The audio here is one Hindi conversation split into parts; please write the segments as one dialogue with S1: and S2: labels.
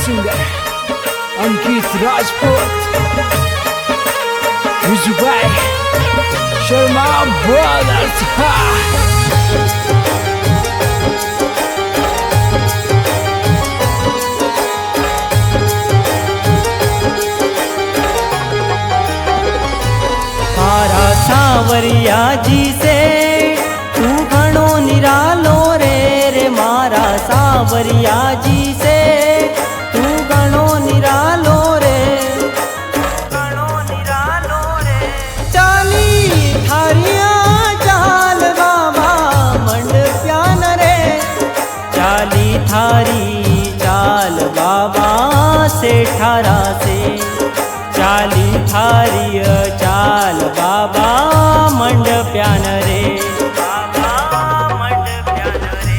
S1: सिंगर अंकित राजपूत, विजुभाई शर्मा ब्रदर्स।
S2: मारा सांवरिया जी से तू घणो निरालो रे मारा सांवरिया जी से तू घणो निरालो रे चाली थारिया चाल बाबा मंड प्यान रे चाली थारी चाल बाबा से ठारा से चाली थारी चाल बाबा मंड प्यान रे बाबा मंड प्यान रे।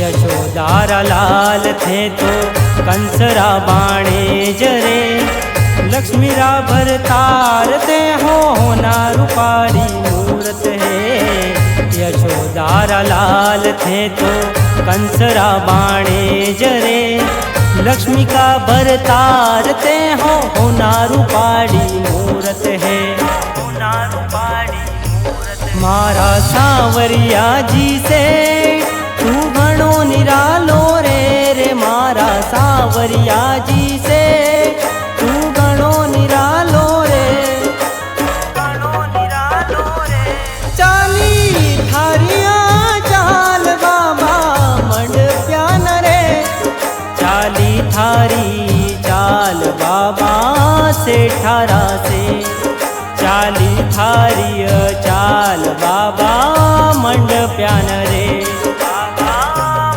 S2: यशोदारा लाल थे तो कंसरा बाणे जरे लक्ष्मीरा भरतार ते होना रूपारी मूरत है। यशोदारा लाल थे तो कंसरा बाणे जरे लक्ष्मी का भरतार ते होना रूपारी मूरत है। मारा सांवरिया जी से तू घणो निरालो रे मारा सांवरिया जी से तू घणो निरालो रे चाली थारिया चाल बाबा मंड प्यान रे चाली थारी चाल बाबा से ठारा से चाली थारी चाल बाबा मंड प्यान रे बाबा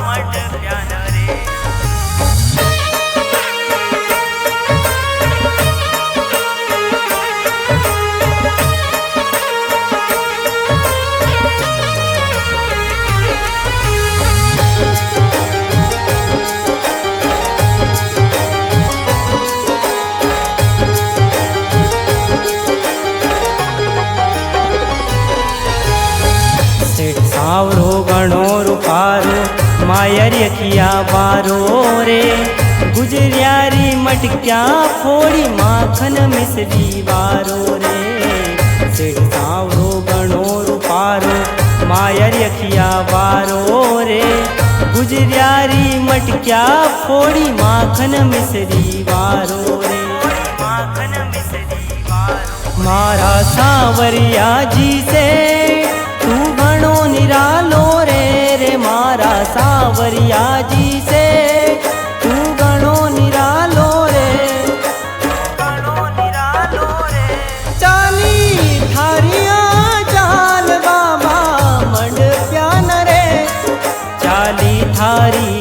S2: मंड प्यान रे। सांवरो घणो रूपारो मायर यखिया बारो रे गुजरियारी मटक्या फोड़ी माखन मिसरी बारो रे सेठ सांवरो घणो रूपारो मायर यखिया बारो रे गुजरियारी मटक्या फोड़ी माखन मिसरी बारो रे मारा सांवरिया जी से तू घणो निरालो रे मारा सांवरिया जी से तू घणो निरालो रे चाली थारिया चाल बाबा मंड प्यान रे चाली थारी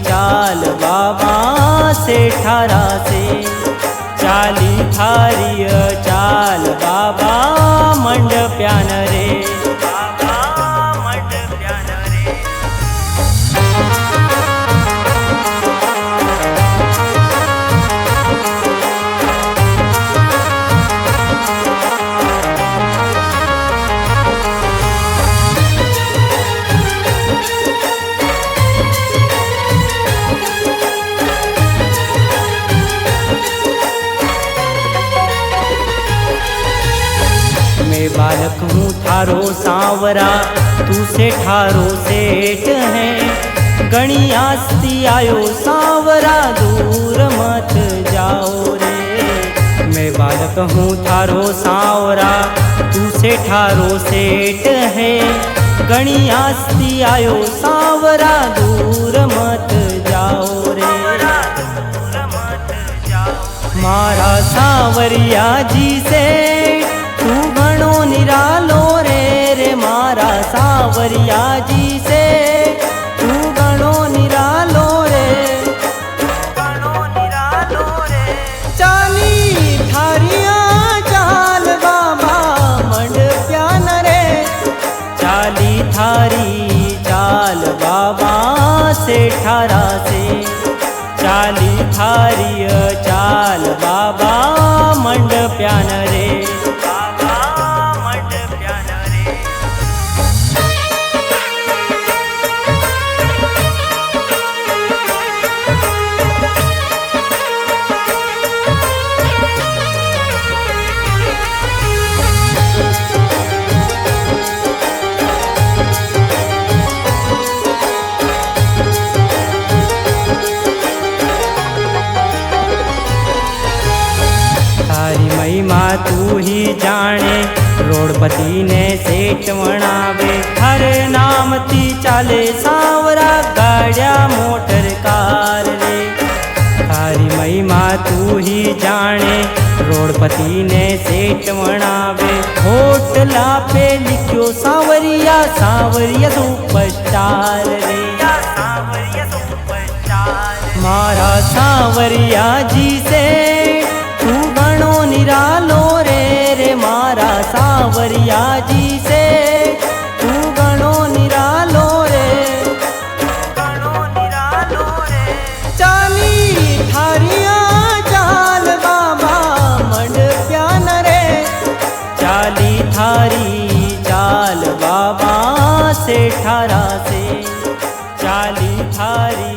S2: चाल बाबा से ठारा से चाली थारी चाल बाबा मंड प्यान रे बाबा मंड प्यान रे। मैं बालक हूँ थारो सांवरा तू से ठारो सेठ है गणी आस्ती आयो सांवरा दूर मत जाओ रे। मैं बालक हूँ थारो सांवरा तू से ठारो सेठ है गणी आस्ती आयो सांवरा दूर मत जाओ रे। मारा सांवरिया जी से तू घणो निरालो रे मारा सांवरिया जी से तू घणो निरालो रे चाली थारिया चाल बाबा ठारा से चाली थारी चाल बाबा मंडप्यान रे बाबा मंडप्यान रे तारी महिमा तू ही जाने रोडपति ने सेठ वणावे हर नाम ती चाले सावरा गाड़िया मोटर कार रे तारी महिमा तू ही जाने रोडपति ने सेठ वणावे होटला पे लिखियो सांवरिया सांवरिया सुपरस्टार रे सांवरिया सुपरस्टार मारा सांवरिया जी से तू घणो निरालो रे मारा सांवरिया जी से तू घणो निरालो रे चाली थारिया चाल बाबा मंडप्यान रे चाली थारी चाल बाबा से ठारा से चाली थारी